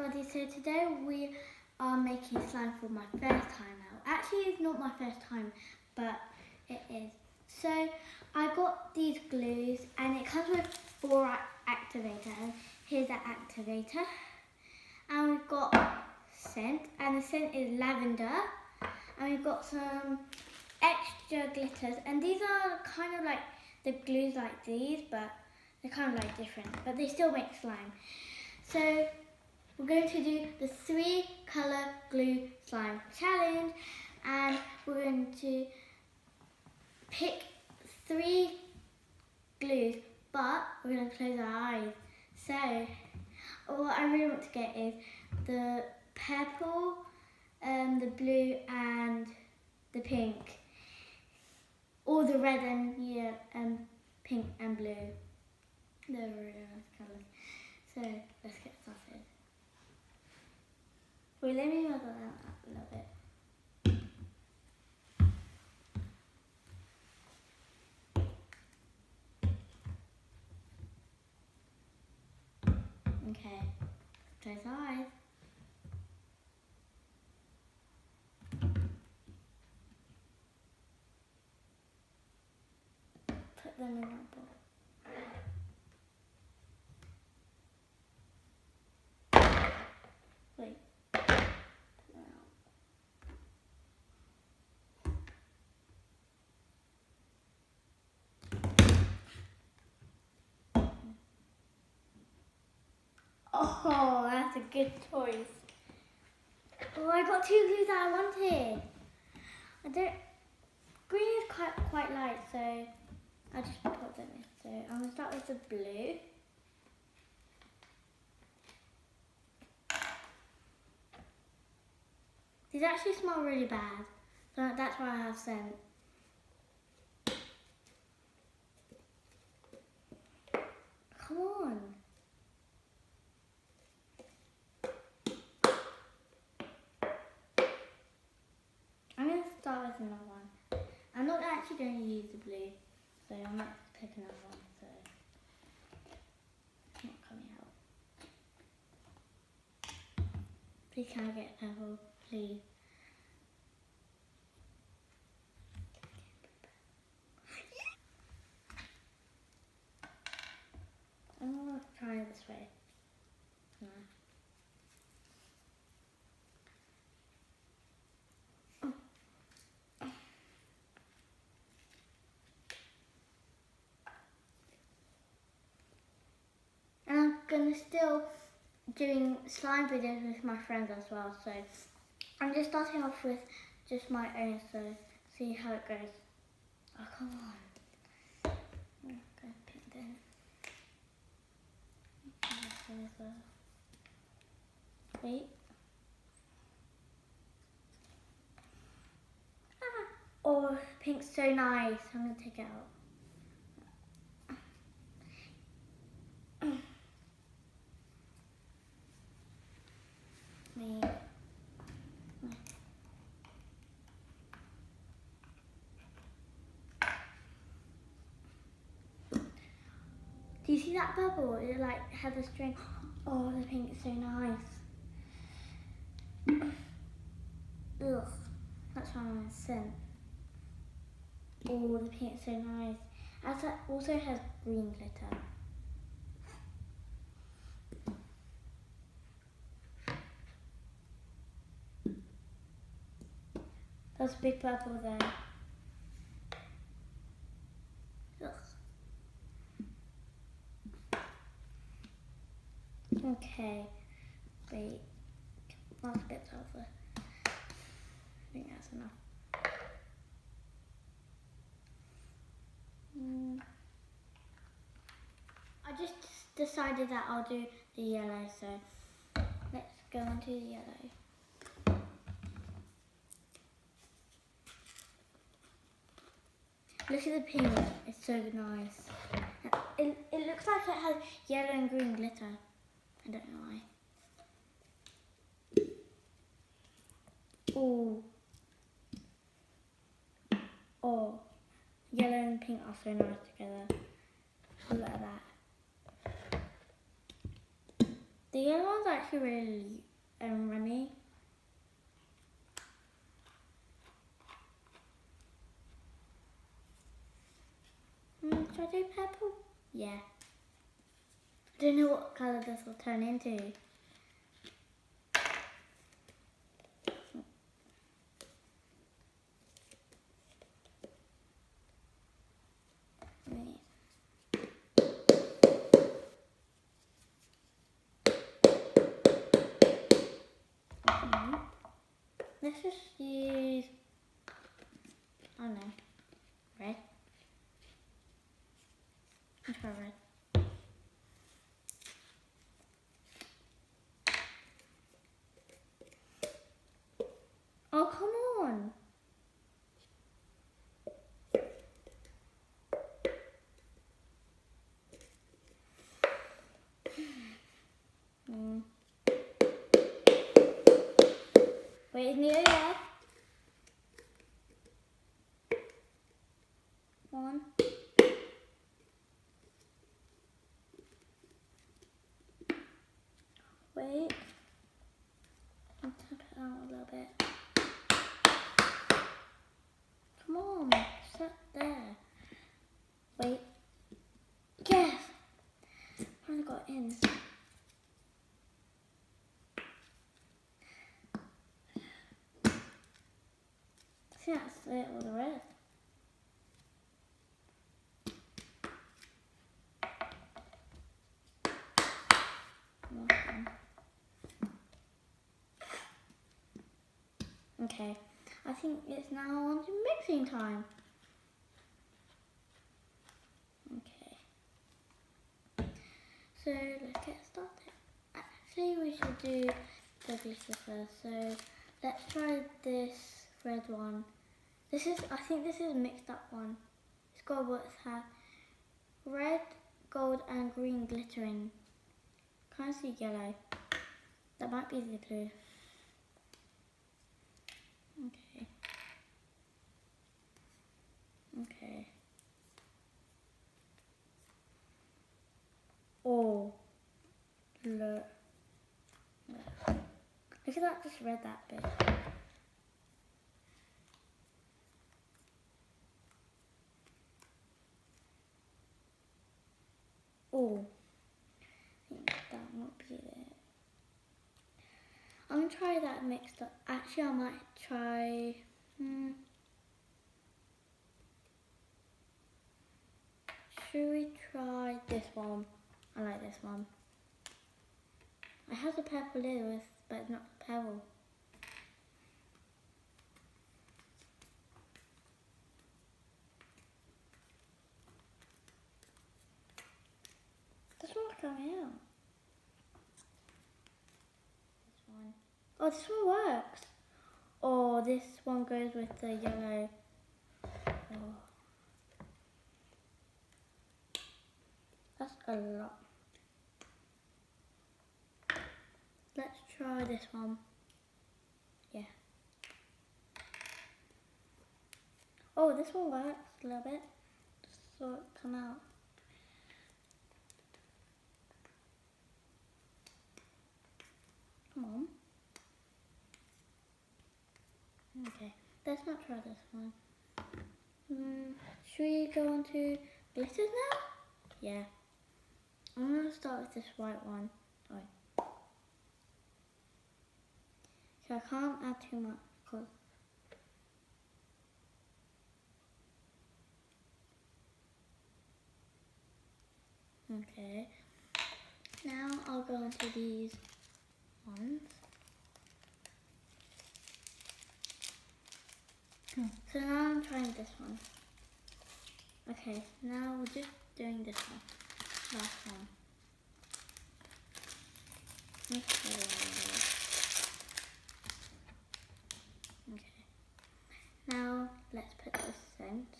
everybody, so today we are making slime for my first time out. Actually it's not my first time, but it is. So I got these glues and it comes with 4 activators. Here's the activator. And we've got scent, and the scent is lavender. And we've got some extra glitters, and these are kind of like the glues like these, but they're kind of like different, but they still make slime. So we're going to do the 3 colour glue slime challenge, and we're going to pick 3 glues, but we're going to close our eyes. So what I really want to get is the purple, the blue and the pink, or the red and pink and blue. They're really nice colours. So let's get started. Wait, let me move that out a little bit. Okay, close our eyes. Put them in our bowl. Wait. Put them out. Oh, that's a good choice. Oh, I got 2 glues that I wanted. Green is quite light, so I just put them in. So I'm gonna start with the blue. These actually smell really bad, so that's why I have scent. Come on. I'm going to start with another one. I'm not actually going to use the blue, so I might pick another one, so it's not coming out. Please can I get purple, please? I'm going to try it this way. No. And I'm going to still doing slime videos with my friends as well, so I'm just starting off with just my own, so see how it goes. Oh, come on. I'm going to put them. Wait. Oh, pink's so nice. I'm going to take it out. Me. Do you see that bubble? It like has a string. Oh, the pink is so nice. Ugh, that's why I'm scent. Oh, the pink is so nice. It also has green glitter. There's a big purple there. Okay, wait, last bit's over. I think that's enough. I just decided that I'll do the yellow, so let's go on to the yellow. Look at the pink, it's so nice. It looks like it has yellow and green glitter. I don't know why. Ooh. Oh, yellow and pink are so nice together. Look at that. The yellow one's actually really runny. Should I do purple? Yeah. I don't know what colour this will turn into. Let's just use, I don't know, red. Let's try red. Oh, come on. Wait, it's nearly there. One. Wait. I'll tap it out a little bit. Come on, sit there. Wait. Yes! Finally got in. See, that's it with the red. Okay, I think it's now on to mixing time. Okay, so let's get started. Actually, we should do the glitter first. So let's try this red one. I think this is a mixed up one. It's got what's had red, gold and green glittering. Can't see yellow. That might be the glue. Okay. Okay. Oh, look. Look at that, just read that bit. Oh, I think that might be it. I'm gonna try that mixed up. Actually, I might try. Should we try this one? I like this one. It has a purple lid, but it's not purple. This one's coming out. This one. Oh, this one works. Oh, this one goes with the yellow. Oh. That's a lot. Let's try this one. Yeah. Oh, this one works a little bit. Just saw it come out. Come on. Okay, let's not try this one. Should we go on to glitters now? Yeah. I'm going to start with this white one. Sorry. So I can't add too much because okay. Now I'll go on to these ones. So now I'm trying this one. Okay, now we're just doing this one. Last one. Okay. Now let's put the scent.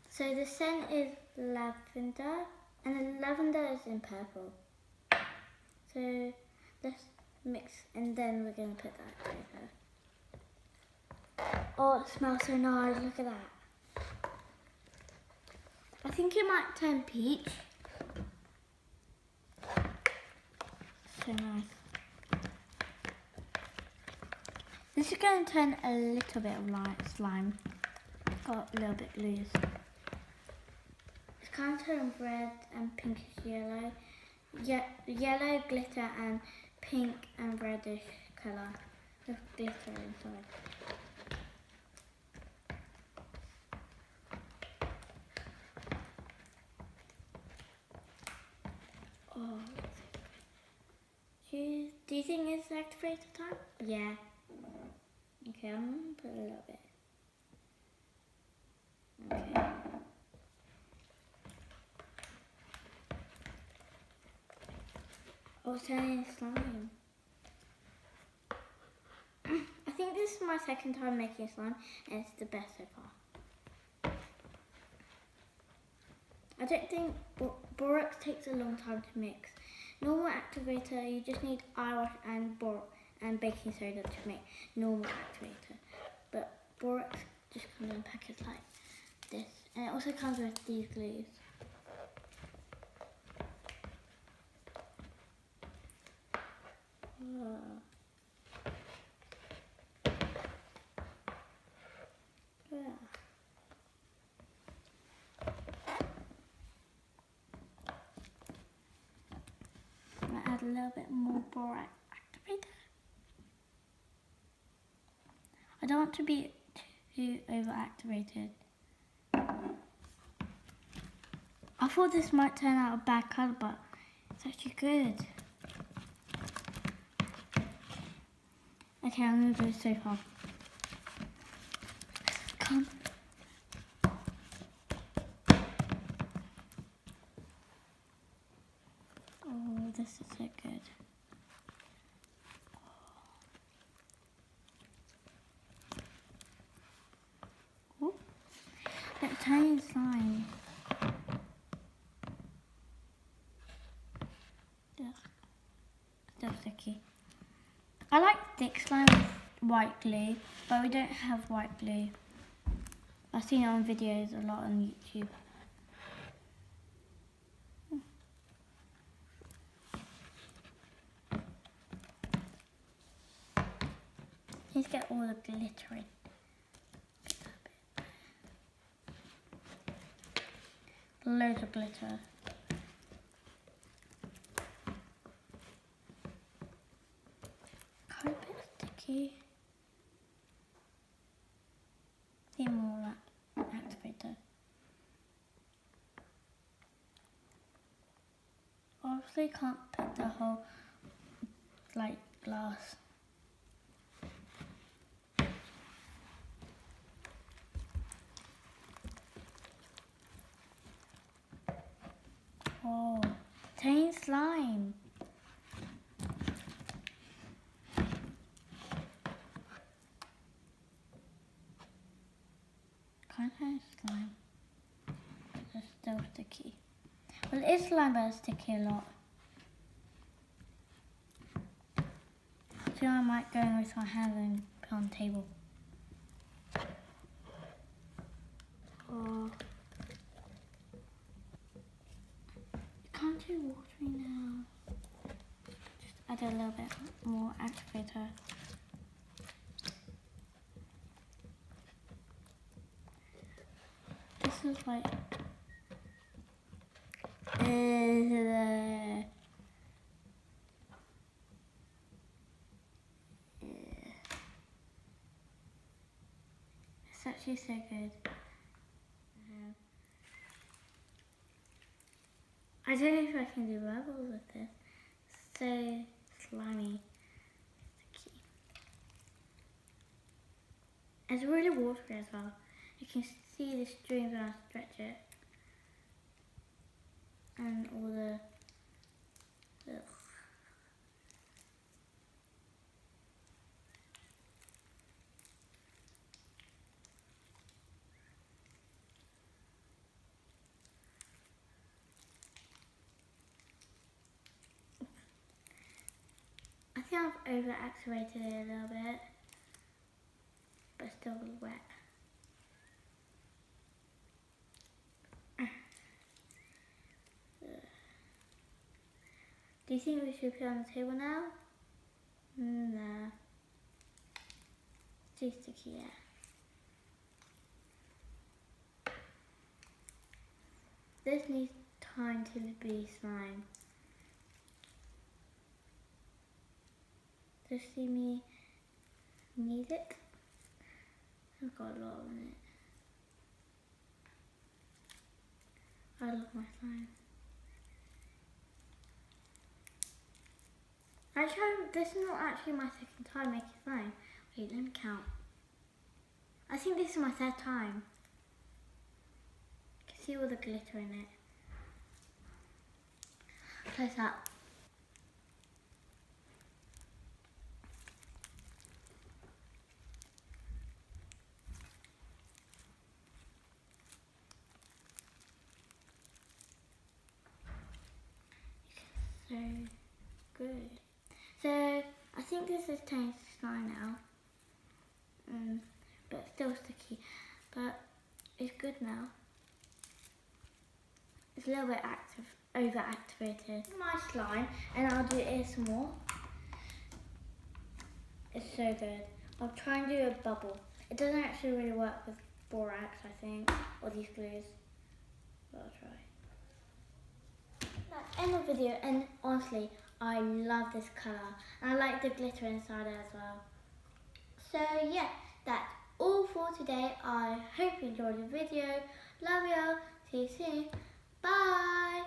So the scent is lavender, and the lavender is in purple. So let's mix, and then we're going to put that together. Oh, it smells so nice, look at that. I think it might turn peach. so nice. This is going to turn a little bit of light slime. Got a little bit loose. It's kind of turned red and pinkish yellow. Yellow, glitter and pink and reddish colour. With glitter inside. Oh, do you think it's activated time? Yeah. Okay, I'm going to put a little bit. Okay. Oh, it's turning slime. I think this is my second time making slime and it's the best so far. I don't think borax takes a long time to mix. Normal activator, you just need eyewash and baking soda to make normal activator. But borax just comes in packets like this. And it also comes with these glues. Add a little bit more borax activator. I don't want to be too overactivated. I thought this might turn out a bad colour, but it's actually good. Okay, I'm going to go so far. Come. Oh, this is so good. Oh, that tiny slime. Still sticky. I like thick slime with white glue, but we don't have white glue. I've seen it on videos a lot on YouTube. Let's get all the glitter in. Loads of glitter. Quite a bit sticky. See more activator. Obviously can't put the whole glass. Oh, tiny slime. Kind of slime. It's still sticky. Well, it is slime, but it's sticky a lot. So I might go with my hands and put on the table. Oh. Can't do watery now. Just add a little bit more activator. This is like it's actually so good. I don't know if I can do bubbles with this. It's so slimy. Sticky. It's really watery as well. You can see the streams when I stretch it. And all the I think I've overactivated it a little bit, but still wet. Do you think we should put it on the table now? Nah. It's too sticky, yeah. This needs time to be slime. Just see me knead it. I've got a lot on it. I love my slime. Actually, this is not actually my second time making slime. Wait, let me count. I think this is my third time. You can see all the glitter in it. Close up. So good. So I think this is tasty slime now. But still sticky. But it's good now. It's a little bit over-activated. My slime, and I'll do it some more. It's so good. I'll try and do a bubble. It doesn't actually really work with borax, I think, or these glues. But I'll try. That's the end of the video, and honestly, I love this colour. And I like the glitter inside it as well. So yeah, that's all for today. I hope you enjoyed the video. Love you. See you soon. Bye.